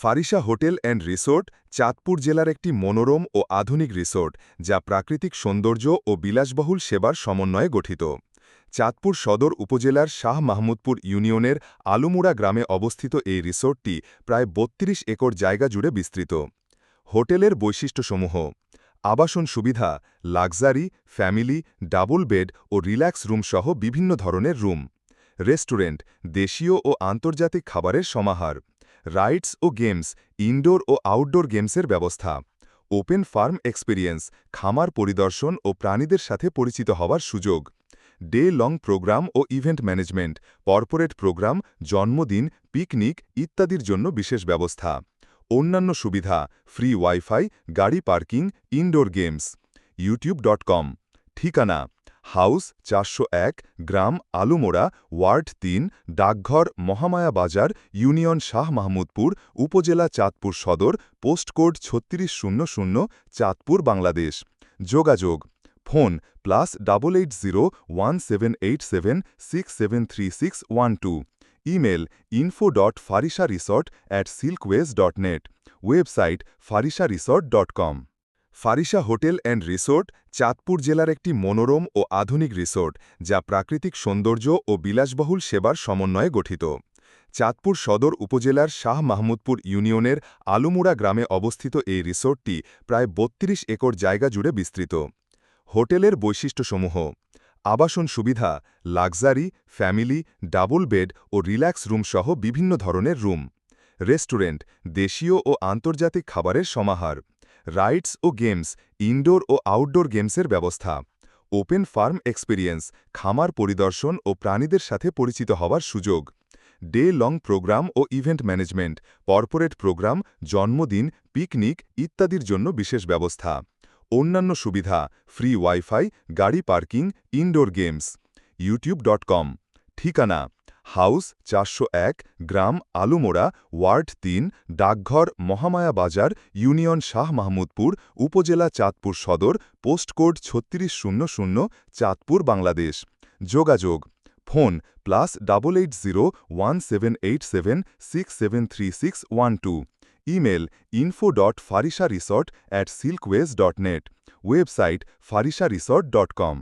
Farisa hotel and resort Chandpur জেলার একটি মনোরম ও আধুনিক রিসোর্ট যা প্রাকৃতিক সৌন্দর্য ও বিলাসবহুল সেবার সমন্বয়ে গঠিত। চাঁদপুর সদর উপজেলার শাহ মাহমুদপুর ইউনিয়নের আলুমুড়া গ্রামে অবস্থিত এই রিসোর্টটি প্রায় ৩২ একর জায়গা জুড়ে বিস্তৃত। হোটেলের বৈশিষ্ট্যসমূহ: আবাসন সুবিধা, লাক্সারি, ফ্যামিলি, ডাবল বেড ও রিল্যাক্স রুম সহ বিভিন্ন ধরনের রুম। রেস্টুরেন্ট, দেশীয় ও আন্তর্জাতিক খাবারের সমাহার। রাইডস ও গেমস, ইনডোর ও আউটডোর গেমসের ব্যবস্থা। ওপেন ফার্ম এক্সপেরিয়েন্স, খামার পরিদর্শন ও প্রাণীদের সাথে পরিচিত হওয়ার সুযোগ। ডে লং প্রোগ্রাম ও ইভেন্ট ম্যানেজমেন্ট, কর্পোরেট প্রোগ্রাম, জন্মদিন, পিকনিক ইত্যাদির জন্য বিশেষ ব্যবস্থা। অন্যান্য সুবিধা: ফ্রি ওয়াইফাই, গাড়ি পার্কিং, ইনডোর গেমস। youtube.com। ঠিকানা: হাউস ৪০১, গ্রাম আলুমোড়া, ওয়ার্ড ৩, ডাকঘর মহামায়া বাজার, ইউনিয়ন শাহ মাহমুদপুর, উপজেলা চাঁদপুর সদর, পোস্ট কোড ৩৬০০, চাঁদপুর, বাংলাদেশ। যোগাযোগ: phone +880178767361 email info.farisharesort@silkways.net website farisharesort.com। Farisa hotel and resort Chandpur জেলার একটি মনোরম ও আধুনিক রিসোর্ট যা প্রাকৃতিক সৌন্দর্য ও বিলাসবহুল সেবার সমন্বয়ে গঠিত। চাঁদপুর সদর উপজেলার শাহ মাহমুদপুর ইউনিয়নের আলুমুড়া গ্রামে অবস্থিত এই রিসোর্টটি প্রায় ৩২ একর জায়গা জুড়ে বিস্তৃত। হোটেলের বৈশিষ্ট্যসমূহ: আবাসন সুবিধা, লাক্সারি, ফ্যামিলি, ডাবল বেড ও রিল্যাক্স রুম সহ বিভিন্ন ধরনের রুম। রেস্টুরেন্ট, দেশীয় ও আন্তর্জাতিক খাবারের সমাহার। রাইডস ও গেমস, ইনডোর ও আউটডোর গেমসের ব্যবস্থা। ওপেন ফার্ম এক্সপেরিয়েন্স, খামার পরিদর্শন ও প্রাণীদের সাথে পরিচিত হওয়ার সুযোগ। ডে লং প্রোগ্রাম ও ইভেন্ট ম্যানেজমেন্ট, কর্পোরেট প্রোগ্রাম, জন্মদিন, পিকনিক ইত্যাদির জন্য বিশেষ ব্যবস্থা। অন্যান্য সুবিধা: ফ্রি ওয়াইফাই, গাড়ি পার্কিং, ইনডোর গেমস। youtube.com। ঠিকানা: হাউস ৪০১, গ্রাম আলুমোড়া, ওয়ার্ড ৩, ডাকঘর মহামায়া বাজার, ইউনিয়ন শাহ মাহমুদপুর, উপজেলা চাঁদপুর সদর, পোস্ট কোড ৩৬০০, চাঁদপুর, বাংলাদেশ। যোগাযোগ: phone +880178767361 email info.farisharesort@silkways.net website farisharesort.com।